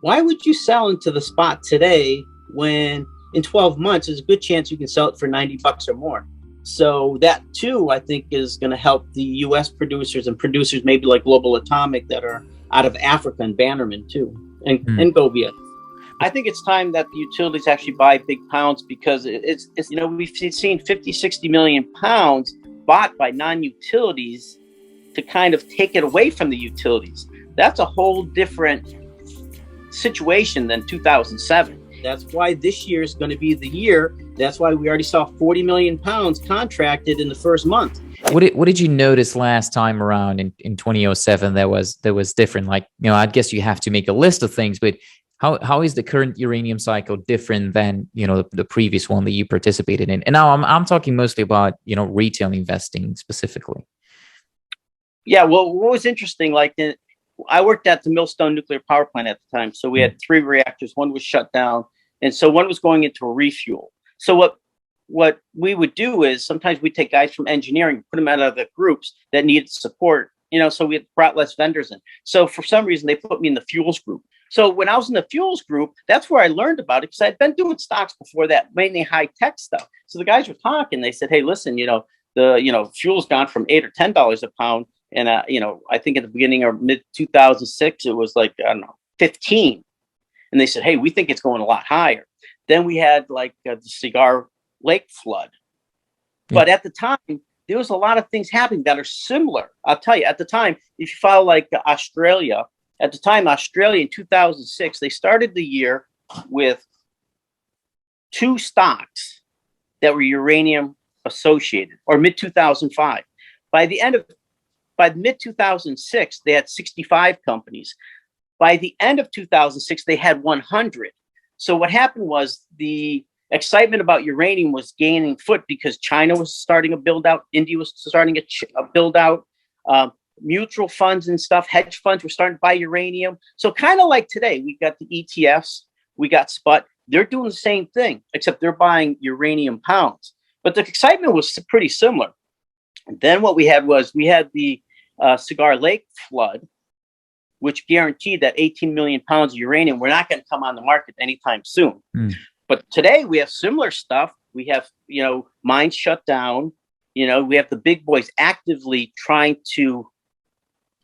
why would you sell into the spot today when in 12 months there's a good chance you can sell it for $90 or more? So that too, I think, is going to help the U.S. producers and producers maybe like Global Atomic that are out of Africa and Bannerman too, and Govia. I think it's time that the utilities actually buy big pounds, because it's we've seen 50, 60 million pounds bought by non-utilities to kind of take it away from the utilities. That's a whole different situation than 2007. That's why this year is going to be the year. That's why we already saw 40 million pounds contracted in the first month. What did you notice last time around in 2007 that was different? Like, I guess you have to make a list of things, but how is the current uranium cycle different than, the previous one that you participated in? And now I'm talking mostly about, retail investing specifically. Yeah, well, what was interesting, I worked at the Millstone nuclear power plant at the time. So we had 3 reactors. One was shut down. And so one was going into a refuel. So what we would do is sometimes we take guys from engineering, put them out of the groups that needed support, so we had brought less vendors in. So for some reason, they put me in the fuels group. So when I was in the fuels group, that's where I learned about it, because I'd been doing stocks before that, mainly high tech stuff. So the guys were talking. They said, "Hey, listen, the fuel's gone from $8 or $10 a pound, and I think at the beginning of mid 2006, it was like, I don't know, 15." And they said, "Hey, we think it's going a lot higher." Then we had the Cigar Lake flood, but at the time there was a lot of things happening that are similar. I'll tell you, at the time, if you follow Australia. At the time, Australia in 2006, they started the year with 2 stocks that were uranium associated, or mid 2005. By mid 2006, they had 65 companies. By the end of 2006, they had 100. So what happened was the excitement about uranium was gaining foot because China was starting a build out, India was starting a build out. Mutual funds and stuff, hedge funds were starting to buy uranium. So kind of like today, we got the ETFs, we got SPUT. They're doing the same thing, except they're buying uranium pounds. But the excitement was pretty similar. And then what we had the Cigar Lake flood, which guaranteed that 18 million pounds of uranium were not going to come on the market anytime soon. But today we have similar stuff. We have, mines shut down. We have the big boys actively trying to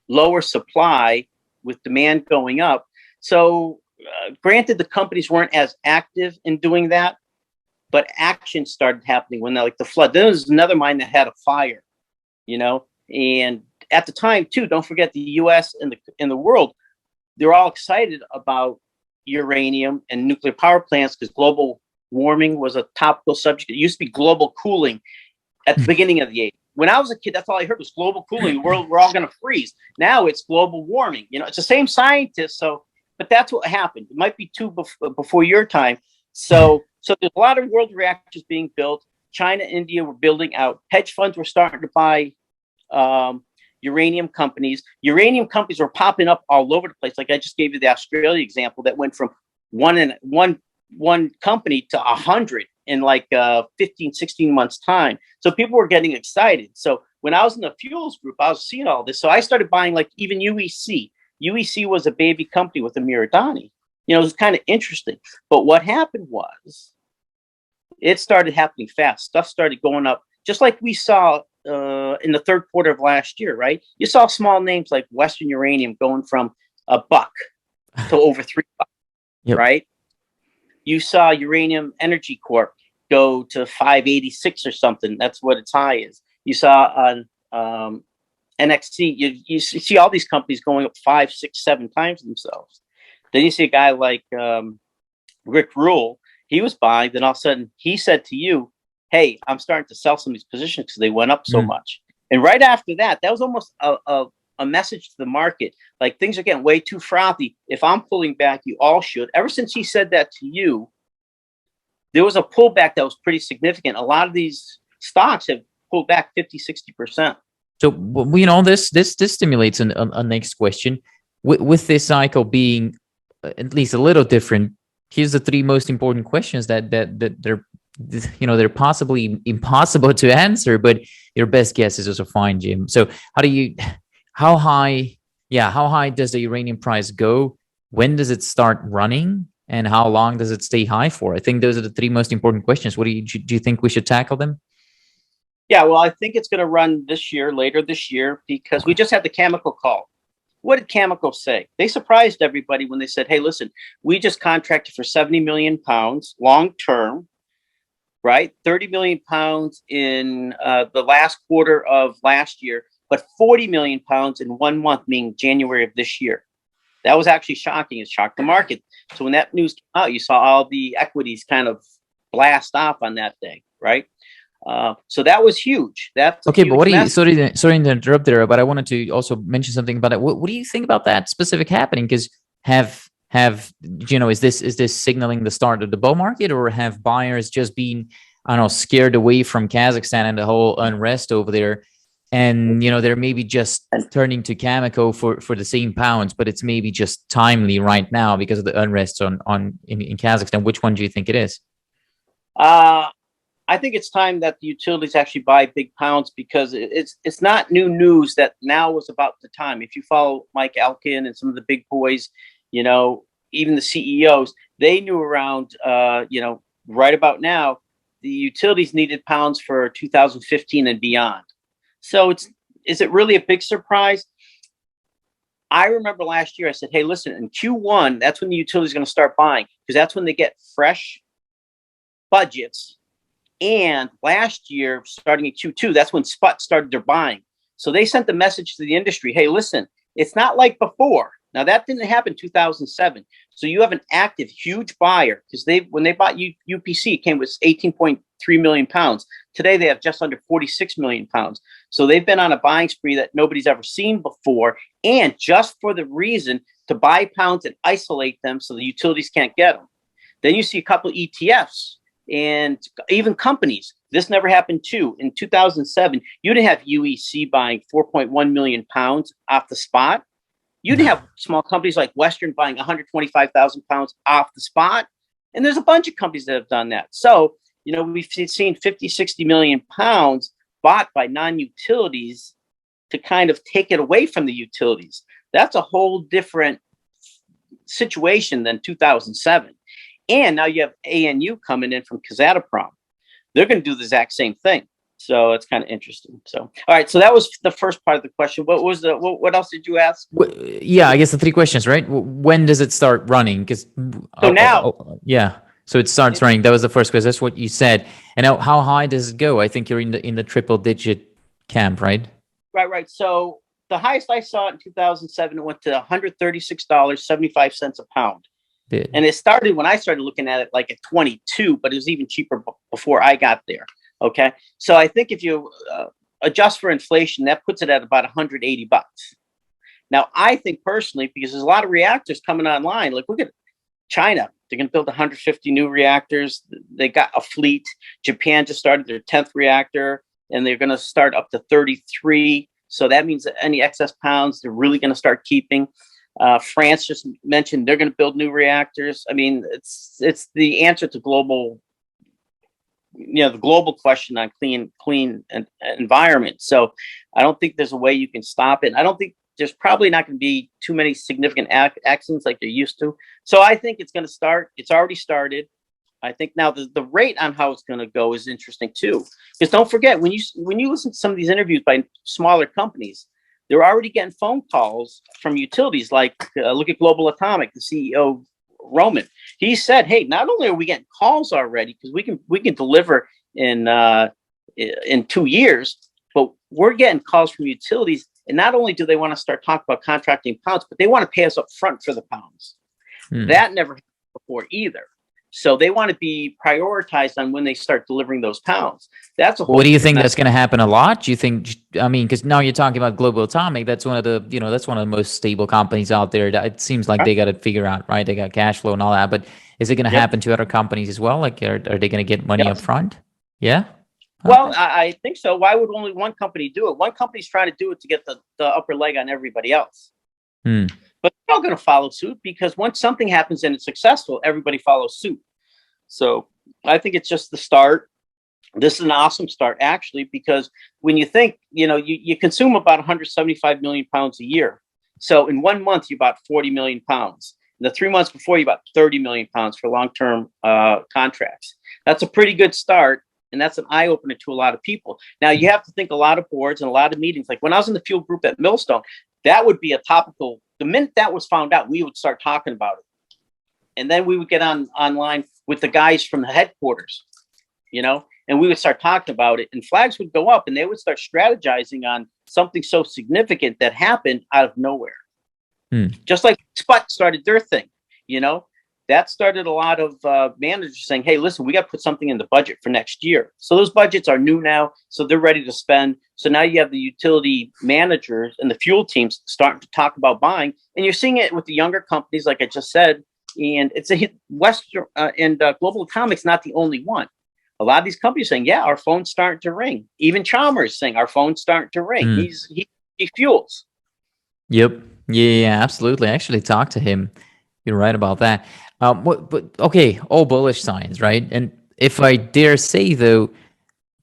lower supply with demand going up. So granted, the companies weren't as active in doing that, but action started happening when the flood. Then there was another mine that had a fire, and at the time too, don't forget the US and the world, they're all excited about uranium and nuclear power plants because global warming was a topical subject. It used to be global cooling at the beginning of the 80s. When I was a kid, that's all I heard was global cooling. We're all going to freeze. Now it's global warming. It's the same scientists. But that's what happened. It might be before your time. So there's a lot of world reactors being built. China, India were building out. Hedge funds were starting to buy uranium companies. Uranium companies were popping up all over the place. Like I just gave you the Australia example that went from one company to 100 in 15, 16 months time. So people were getting excited. So when I was in the fuels group, I was seeing all this. So I started buying even UEC. UEC was a baby company with Amir Adani. It was kind of interesting. But what happened was it started happening fast. Stuff started going up, just like we saw in the third quarter of last year, right? You saw small names like Western Uranium going from $1 to over $3, yep. Right? You saw Uranium Energy Corp go to 586 or something. That's what its high is. You saw on NXT, you see all these companies going up 5, 6, 7 times themselves. Then you see a guy like Rick Rule. He was buying. Then all of a sudden, he said to you, "Hey, I'm starting to sell some of these positions because they went up so much." And right after that, that was almost a message to the market. Like, things are getting way too frothy. If I'm pulling back, you all should. Ever since he said that to you, there was a pullback that was pretty significant. A lot of these stocks have pulled back 50, 60%. So, this stimulates a next question. With this cycle being at least a little different, here's the 3 most important questions that they're possibly impossible to answer, but your best guess is also fine, Jim. So how high does the uranium price go when does it start running, and how long does it stay high for? I think those are the three most important questions. What do you think we should tackle them? Yeah, well, I think it's going to run this year, later this year, because we just had the chemical call. What did Chemical say? They surprised everybody when they said, hey, listen, we just contracted for 70 million pounds long term, right? 30 million pounds in the last quarter of last year, but 40 million pounds in 1 month, meaning January of this year. That was actually shocking. It shocked the market. So when that news came out, you saw all the equities kind of blast off on that day, right? So that was huge. That's okay. But what do you? message. Sorry to interrupt there, but I wanted to also mention something about it. What do you think about that specific happening? Because have is this signaling the start of the bull market, or have buyers just been, I don't know, scared away from Kazakhstan and the whole unrest over there, and they're maybe just turning to Cameco for the same pounds, but it's maybe just timely right now because of the unrest in Kazakhstan. Which one do you think it is? I think it's time that the utilities actually buy big pounds, because it's not new news that now was about the time. If you follow Mike Elkin and some of the big boys, even the CEOs, they knew around, right about now, the utilities needed pounds for 2015 and beyond. So is it really a big surprise? I remember last year I said, hey, listen, in Q1, that's when the utility is going to start buying, because that's when they get fresh budgets. And last year, starting in Q2, that's when Spot started their buying. So they sent the message to the industry, hey, listen, it's not like before. Now, that didn't happen in 2007. So you have an active, huge buyer, because when they bought UPC, it came with 18.3 million pounds. Today, they have just under 46 million pounds. So they've been on a buying spree that nobody's ever seen before, and just for the reason to buy pounds and isolate them so the utilities can't get them. Then you see a couple of ETFs and even companies. This never happened too. In 2007, you didn't have UEC buying 4.1 million pounds off the spot. You didn't have small companies like Western buying 125,000 pounds off the spot. And there's a bunch of companies that have done that. So, we've seen 50, 60 million pounds bought by non-utilities to kind of take it away from the utilities. That's a whole different situation than 2007. And now you have ANU coming in from Kazatomprom. They're going to do the exact same thing. So it's kind of interesting. So, all right. So that was the first part of the question. What else did you ask? Yeah, I guess the three questions, right? When does it start running? Because yeah. So it starts running. That was the first question. That's what you said. And now, how high does it go? I think you're in the triple digit camp, right? Right. So the highest I saw in 2007, it went to $136.75 a pound. And it started when I started looking at it like at 22, but it was even cheaper before I got there. Okay. So I think if you adjust for inflation, that puts it at about $180. Now, I think personally, because there's a lot of reactors coming online, like look at China, they're going to build 150 new reactors. They got a fleet. Japan just started their 10th reactor, and they're going to start up to 33. So that means that any excess pounds, they're really going to start keeping. France just mentioned they're going to build new reactors. I mean, it's the answer to global, the global question on clean environment. So I don't think there's a way you can stop it. I don't think there's probably not going to be too many significant accidents like there used to. So I think it's going to start. It's already started. I think now the rate on how it's going to go is interesting too. Because don't forget, when you listen to some of these interviews by smaller companies, they're already getting phone calls from utilities. Like look at Global Atomic, the CEO Roman. He said, "Hey, not only are we getting calls already because we can deliver in 2 years, but we're getting calls from utilities. And not only do they want to start talking about contracting pounds, but they want to pay us up front for the pounds. That never happened before either. So they want to be prioritized on when they start delivering those pounds. That's a whole. What do you think that's going to happen a lot? Do you think? I mean, because now you're talking about Global Atomic. That's one of the that's one of the most stable companies out there. That it seems like they got to figure out, right? They got cash flow and all that. But is it going to happen to other companies as well? Like, are they going to get money up front? Yeah. Well, I think so. Why would only one company do it? One company's trying to do it to get the upper leg on everybody else. But they're all going to follow suit, because once something happens and it's successful, everybody follows suit. So I think it's just the start. This is an awesome start, actually, because when you think, you consume about 175 million pounds a year. So in 1 month, you bought 40 million pounds. The 3 months before, you bought 30 million pounds for long-term contracts. That's a pretty good start. And that's an eye opener to a lot of people. Now, you have to think a lot of boards and a lot of meetings. Like when I was in the fuel group at Millstone, that would be a topical. The minute that was found out, we would start talking about it. And then we would get online with the guys from the headquarters, and we would start talking about it. And flags would go up and they would start strategizing on something so significant that happened out of nowhere. Just like Sput started their thing, that started a lot of managers saying, hey, listen, we got to put something in the budget for next year. So those budgets are new now. So they're ready to spend. So now you have the utility managers and the fuel teams starting to talk about buying. And you're seeing it with the younger companies, like I just said. And it's a Western and Global Atomic's not the only one. A lot of these companies saying, yeah, our phone's starting to ring. Even Chalmers saying our phone's starting to ring. He fuels. Yep. Yeah, absolutely. I actually talked to him. You're right about that. But okay, all bullish signs, right? And if I dare say, though,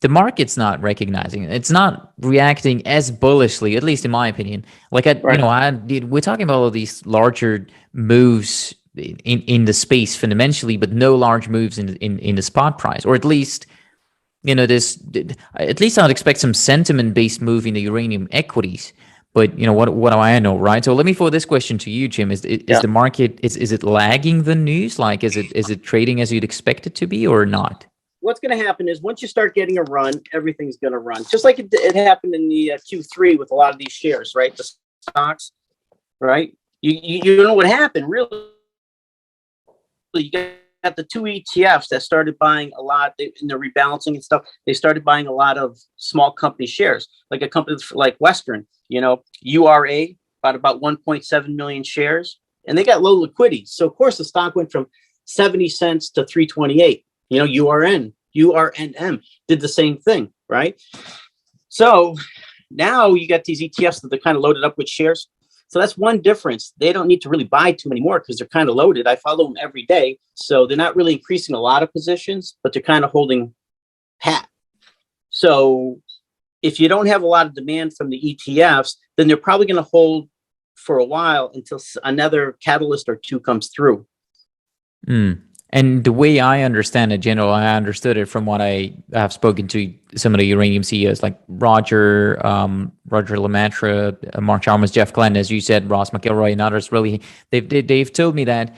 the market's not recognizing it. It's not reacting as bullishly, at least in my opinion. Like we're talking about all these larger moves in the space fundamentally, but no large moves in the spot price, or at least at least I'd expect some sentiment-based move in the uranium equities. But what do I know, right? So let me throw this question to you, Jim. Is the market is it lagging the news? Like is it trading as you'd expect it to be or not? What's going to happen is once you start getting a run, everything's going to run. Just like it happened in the Q3 with a lot of these shares, right? The stocks, right? You know what happened, really? You got the two ETFs that started buying a lot in the rebalancing and stuff. They started buying a lot of small company shares, like a company like Western, URA, about 1.7 million shares, and they got low liquidity. So of course the stock went from 70 cents to 328. URNM did the same thing, right? So now you got these ETFs that they're kind of loaded up with shares. So that's one difference. They don't need to really buy too many more because they're kind of loaded. I follow them every day. So they're not really increasing a lot of positions, but they're kind of holding pat. So if you don't have a lot of demand from the ETFs, then they're probably going to hold for a while until another catalyst or two comes through. And the way I understand it, General, I understood it from what I have spoken to some of the uranium CEOs like Roger Lemaitre, Mark Chalmers, Jeff Glenn, as you said, Ross McElroy, and others. Really, they've told me that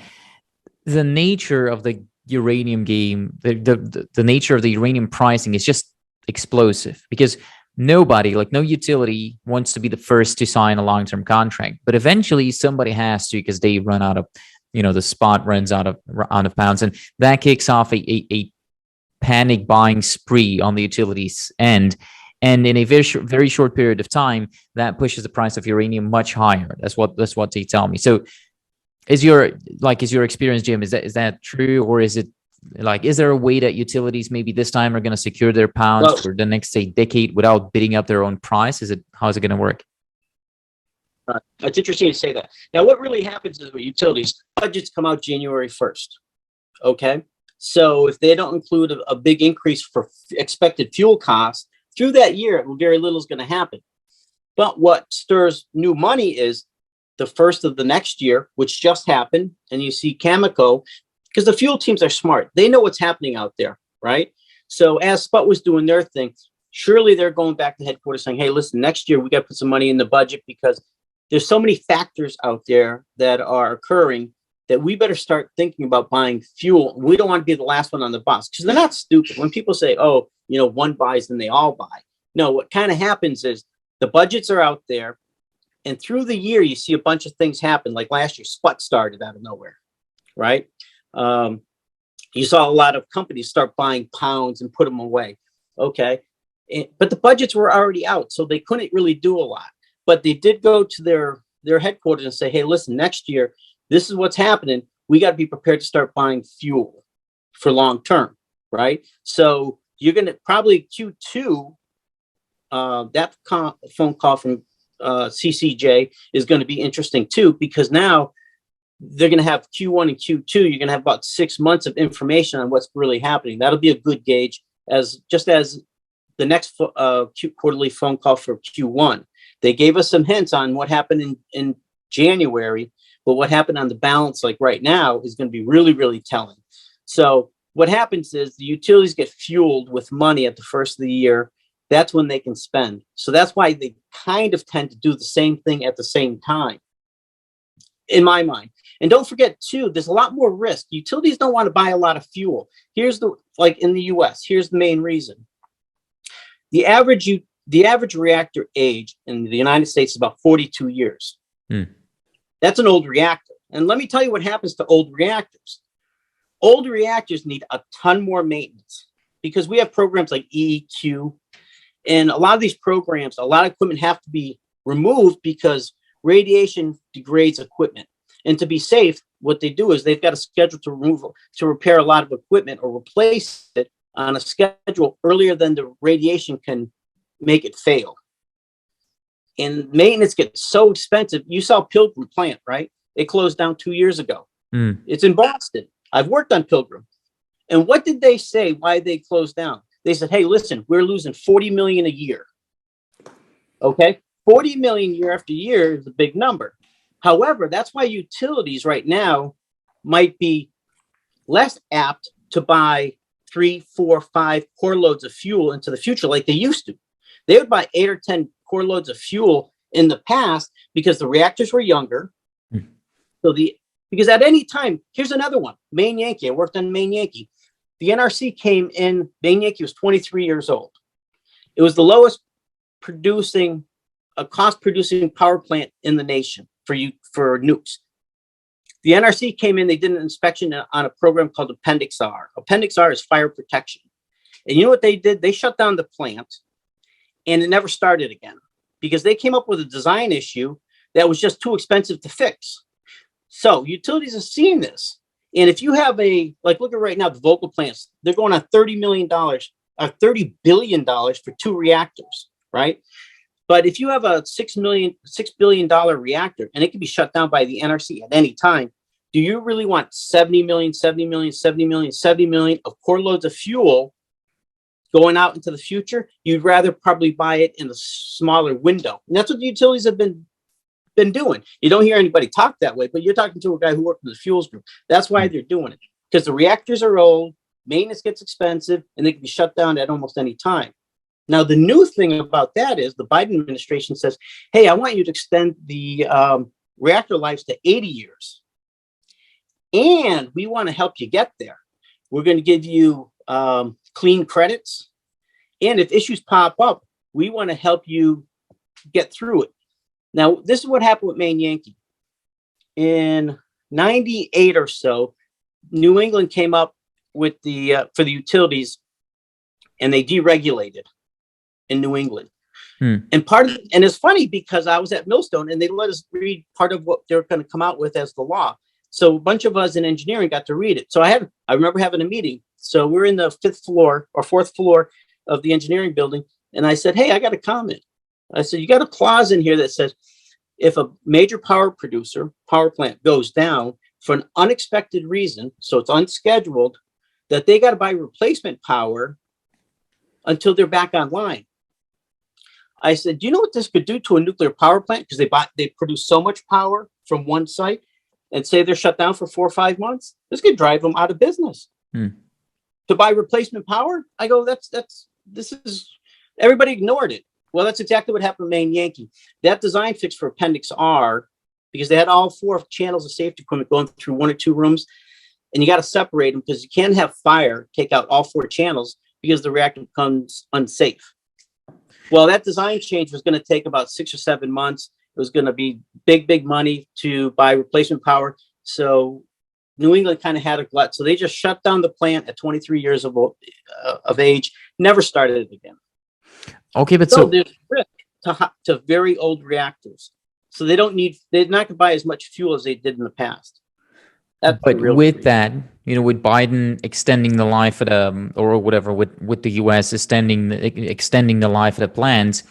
the nature of the uranium game, the nature of the uranium pricing is just explosive because nobody, like no utility, wants to be the first to sign a long-term contract, but eventually somebody has to because they run out of. The spot runs out of pounds, and that kicks off a panic buying spree on the utilities end. And in a very short period of time, that pushes the price of uranium much higher. That's what they tell me. So, is your experience, Jim? Is that true, or is it is there a way that utilities maybe this time are going to secure their pounds for the next decade without bidding up their own price? How is it going to work? It's interesting to say that. Now, what really happens is with utilities, budgets come out January 1st. Okay. So if they don't include a big increase for expected fuel costs through that year, very little is going to happen. But what stirs new money is the first of the next year, which just happened. And you see Cameco, because the fuel teams are smart. They know what's happening out there, right? So as Sput was doing their thing, surely they're going back to headquarters saying, hey, listen, next year we got to put some money in the budget because there's so many factors out there that are occurring that we better start thinking about buying fuel. We don't want to be the last one on the bus because they're not stupid. When people say, oh, one buys, then they all buy. No, what kind of happens is the budgets are out there. And through the year, you see a bunch of things happen. Like last year, Sput started out of nowhere, right? You saw a lot of companies start buying pounds and put them away. Okay. But the budgets were already out, so they couldn't really do a lot. But they did go to their headquarters and say, hey, listen, next year, this is what's happening. We got to be prepared to start buying fuel for long term, right? So you're going to probably Q2, that phone call from CCJ is going to be interesting too, because now they're going to have Q1 and Q2. You're going to have about 6 months of information on what's really happening. That'll be a good gauge as the next quarterly phone call for Q1. They gave us some hints on what happened in January, But what happened on the balance, like right now, is going to be really, really telling. So what happens is the utilities get fueled with money at the first of the year. That's when they can spend. So that's why they kind of tend to do the same thing at the same time, in my mind. And don't forget, too, there's a lot more risk. Utilities don't want to buy a lot of fuel. Like in the US, here's the main reason. The average reactor age in the United States is about 42 years. That's an old reactor. And let me tell you what happens to old reactors. Old reactors need a ton more maintenance because we have programs like EEQ. And a lot of these programs, a lot of equipment have to be removed because radiation degrades equipment. And to be safe, what they do is they've got a schedule to repair a lot of equipment or replace it on a schedule earlier than the radiation can make it fail. And maintenance gets so expensive. You saw Pilgrim plant, right? It closed down 2 years ago. It's in Boston. I've worked on Pilgrim. And what did they say why they closed down? They said, hey, listen, we're losing 40 million a year. Okay. 40 million year after year is a big number. However, that's why utilities right now might be less apt to buy 3, 4, 5 core loads of fuel into the future like they used to. They would buy 8 or 10 core loads of fuel in the past because the reactors were younger. Because at any time, here's another one, Maine Yankee. I worked on Maine Yankee. The NRC came in, Maine Yankee was 23 years old. It was the lowest cost producing power plant in the nation for nukes. The NRC came in, they did an inspection on a program called Appendix R. Appendix R is fire protection. And you know what they did? They shut down the plant and it never started again because they came up with a design issue that was just too expensive to fix. So utilities are seeing this. And if you have look at right now, the Vogtle plants, they're going on $30 billion for 2 reactors, right? But if you have a $6 billion reactor and it can be shut down by the NRC at any time, do you really want 70 million of core loads of fuel going out into the future? You'd rather probably buy it in a smaller window. And that's what the utilities have been doing. You don't hear anybody talk that way, but you're talking to a guy who worked in the fuels group. That's why they're doing it, because the reactors are old, maintenance gets expensive, and they can be shut down at almost any time. Now, the new thing about that is the Biden administration says, hey, I want you to extend the reactor lives to 80 years. And we want to help you get there. We're going to give you clean credits. And if issues pop up, we want to help you get through it. Now, this is what happened with Maine Yankee. In 98 or so, New England came up with for the utilities, and they deregulated in New England. And it's funny because I was at Millstone and they let us read part of what they're going to come out with as the law. So a bunch of us in engineering got to read it. So I remember having a meeting. So we're in the 5th floor or 4th floor of the engineering building. And I said, hey, I got a comment. I said, you got a clause in here that says, if a major power plant goes down for an unexpected reason, so it's unscheduled, that they got to buy replacement power until they're back online. I said, do you know what this could do to a nuclear power plant? Because they produce so much power from one site, and say they're shut down for 4 or 5 months. This could drive them out of business. To buy replacement power, I go, everybody ignored it. Well, that's exactly what happened to Maine Yankee. That design fix for Appendix R, because they had all 4 channels of safety equipment going through 1 or 2 rooms, and you got to separate them because you can't have fire take out all 4 channels because the reactor becomes unsafe. Well, that design change was going to take about 6 or 7 months. It was going to be big money to buy replacement power. So New England kind of had a glut. So they just shut down the plant at 23 years of age, never started it again. Okay, but so there's risk to very old reactors. So they're not going to buy as much fuel as they did in the past. But with that, with Biden extending the life of with the U.S. extending the life of the plants,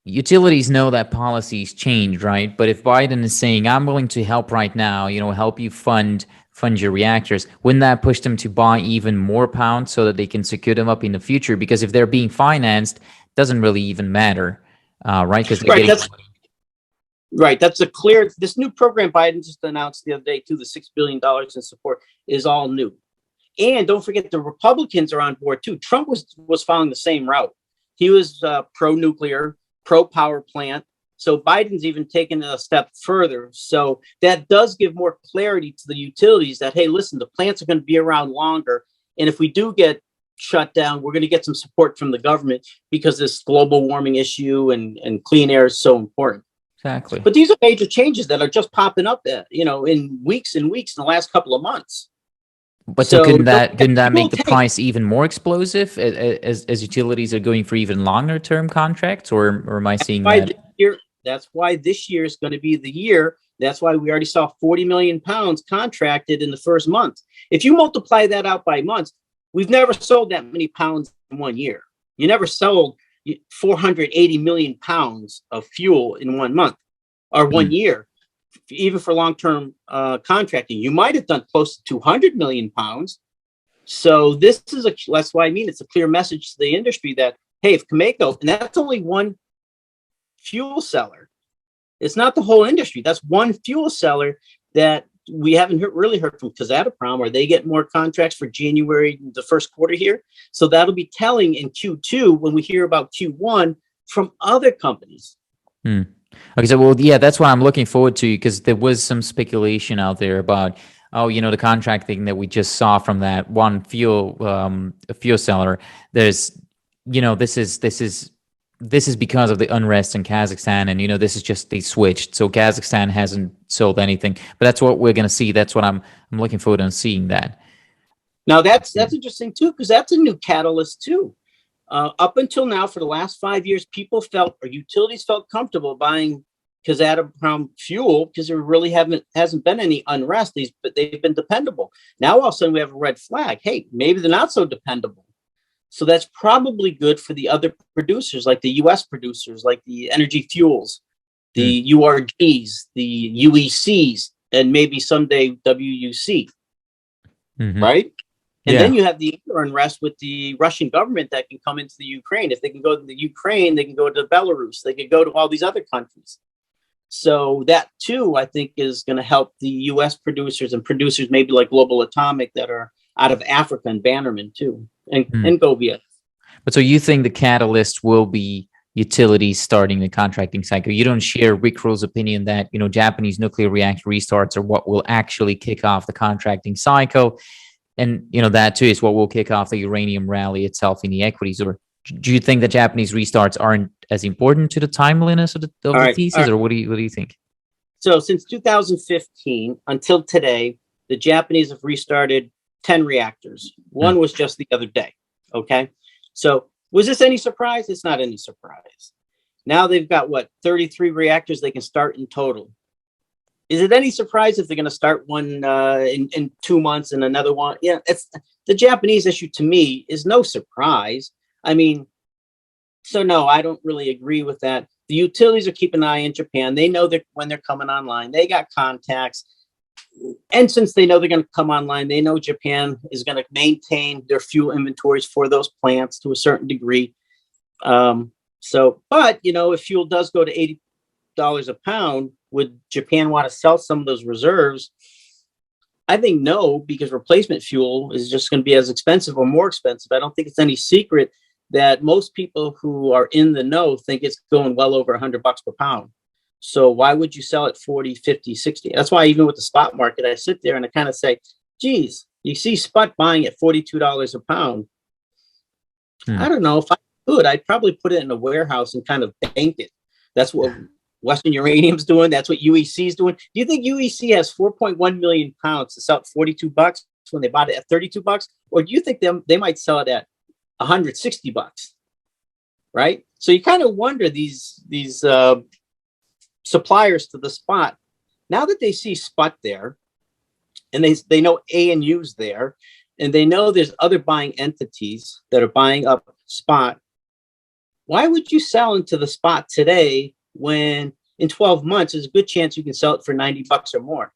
utilities know that policies change, right? But if Biden is saying, I'm willing to help right now, help you fund your reactors, wouldn't that push them to buy even more pounds so that they can secure them up in the future? Because if they're being financed, it doesn't really even matter, right? Because Right. That's a clear. This new program Biden just announced the other day, too, the $6 billion in support is all new. And don't forget, the Republicans are on board too. Trump was following the same route. He was pro-nuclear, pro-power plant. So Biden's even taken it a step further. So that does give more clarity to the utilities that, hey, listen, the plants are going to be around longer. And if we do get shut down, we're going to get some support from the government because this global warming issue and clean air is so important. Exactly. But these are major changes that are just popping up, in weeks and weeks in the last couple of months. But so couldn't that make the price even more explosive as utilities are going for even longer term contracts, or am I seeing that? That's why this year is going to be the year. That's why we already saw 40 million pounds contracted in the first month. If you multiply that out by months, we've never sold that many pounds in 1 year. You never sold 480 million pounds of fuel in 1 month or 1 year. Even for long-term contracting, you might have done close to 200 million pounds. So that's why I mean, it's a clear message to the industry that, hey, if Cameco, and that's only one fuel seller, it's not the whole industry. That's one fuel seller that we haven't really heard from Kazatomprom, or they get more contracts for January, the first quarter here. So that'll be telling in Q2 when we hear about Q1 from other companies. Okay, so well, yeah, that's what I'm looking forward to, because there was some speculation out there about, the contracting that we just saw from that one fuel seller. There's, this is because of the unrest in Kazakhstan, and this is just they switched, so Kazakhstan hasn't sold anything, but that's what we're going to see. That's what I'm looking forward to seeing that. Now that's interesting too, because that's a new catalyst too. Up until now, for the last 5 years, utilities felt comfortable buying Kazatomprom fuel because there really hasn't been any unrest. But they've been dependable. Now all of a sudden we have a red flag. Hey, maybe they're not so dependable. So that's probably good for the other producers, like the U.S. producers, like the Energy Fuels, the URGs, the UECs, and maybe someday WUC, right? And then you have the unrest with the Russian government that can come into the Ukraine. If they can go to the Ukraine, they can go to Belarus. They could go to all these other countries. So that too, I think, is going to help the U.S. producers and producers maybe like Global Atomic that are out of Africa, and Bannerman too, and Govia. But so you think the catalyst will be utilities starting the contracting cycle? You don't share Rick Roll's opinion that Japanese nuclear reactor restarts are what will actually kick off the contracting cycle, and that too is what will kick off the uranium rally itself in the equities? Or do you think that Japanese restarts aren't as important to the timeliness of the thesis, or what do you think? So since 2015 until today, the Japanese have restarted 10 reactors. One was just the other day. Okay. So was this any surprise? It's not any surprise. Now they've got 33 reactors they can start in total. Is it any surprise if they're going to start one in 2 months and another one? Yeah, it's the Japanese issue to me is no surprise. I mean, so no, I don't really agree with that. The utilities are keeping an eye on Japan. They know that when they're coming online, they got contacts. And since they know they're going to come online, they know Japan is going to maintain their fuel inventories for those plants to a certain degree. But if fuel does go to $80 a pound, would Japan want to sell some of those reserves? I think no, because replacement fuel is just going to be as expensive or more expensive. I don't think it's any secret that most people who are in the know think it's going well over $100 per pound. So why would you sell it 40, 50, 60? That's why even with the spot market, I sit there and I kind of say, geez, you see spot buying at $42 a pound. I don't know if I could. I'd probably put it in a warehouse and kind of bank it. That's what Western Uranium's doing. That's what UEC is doing. Do you think UEC has 4.1 million pounds to sell at $42 when they bought it at $32? Or do you think they might sell it at $160? Right? So you kind of wonder these suppliers to the spot, now that they see spot there, and they know ANU's there, and they know there's other buying entities that are buying up spot, why would you sell into the spot today when in 12 months there's a good chance you can sell it for $90 or more?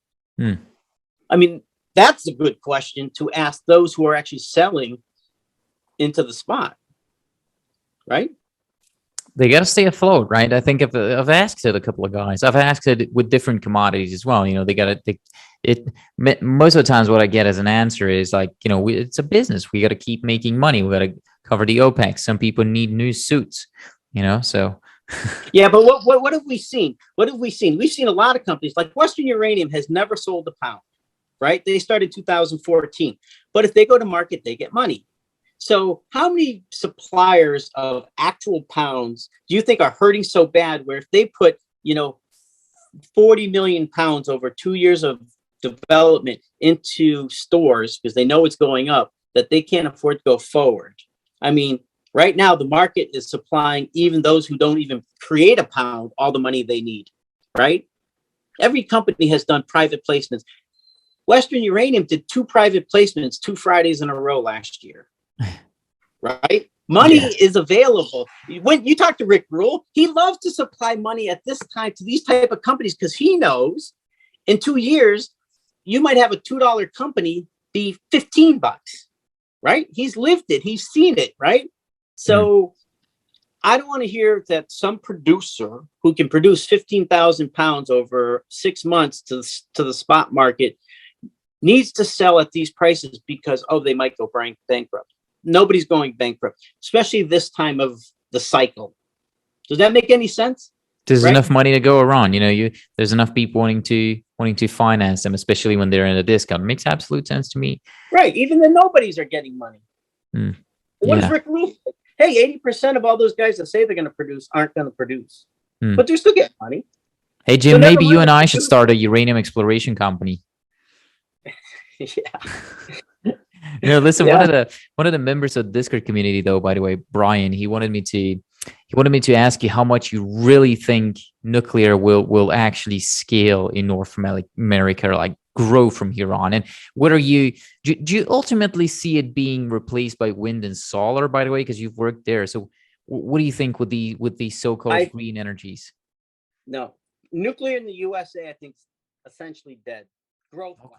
I mean, that's a good question to ask those who are actually selling into the spot, right? they got to stay afloat, right? I think I've asked it a couple of guys. I've asked it with different commodities as well. You know, they got to most of the times what I get as an answer is like, you know, it's a business. We got to keep making money. We got to cover the OPEX. Some people need new suits, you know, so. Yeah, but what have we seen? What have we seen? We've seen a lot of companies like Western Uranium has never sold a pound, right? They started 2014, but if they go to market, they get money. So how many suppliers of actual pounds do you think are hurting so bad where if they put, 40 million pounds over 2 years of development into stores because they know it's going up, that they can't afford to go forward? I mean, right now, the market is supplying even those who don't even create a pound all the money they need, right? Every company has done private placements. Western Uranium did 2 private placements 2 Fridays in a row last year, right? Money is available. When you talk to Rick Rule, he loves to supply money at this time to these type of companies because he knows in 2 years, you might have a $2 company be $15, right? He's lived it. He's seen it, right? So I don't want to hear that some producer who can produce 15,000 pounds over 6 months to the spot market needs to sell at these prices because, they might go bankrupt. Nobody's going bankrupt, especially this time of the cycle. Does that make any sense? There's enough money to go around. You know, there's enough people wanting to finance them, especially when they're in a discount. It makes absolute sense to me. Right. Even the nobodies are getting money. What does Rick Rule say? Hey, 80% of all those guys that say they're going to produce aren't going to produce, but they're still getting money. Hey, Jim, so maybe you and I should start a uranium exploration company. Listen, one of the members of the Discord community, though, by the way, Brian, he wanted me to ask you how much you really think nuclear will actually scale in North America, like grow from here on, and do you ultimately see it being replaced by wind and solar? By the way, because you've worked there, so what do you think with the so-called green energies? No, nuclear in the USA, I think, is essentially dead growth-wise.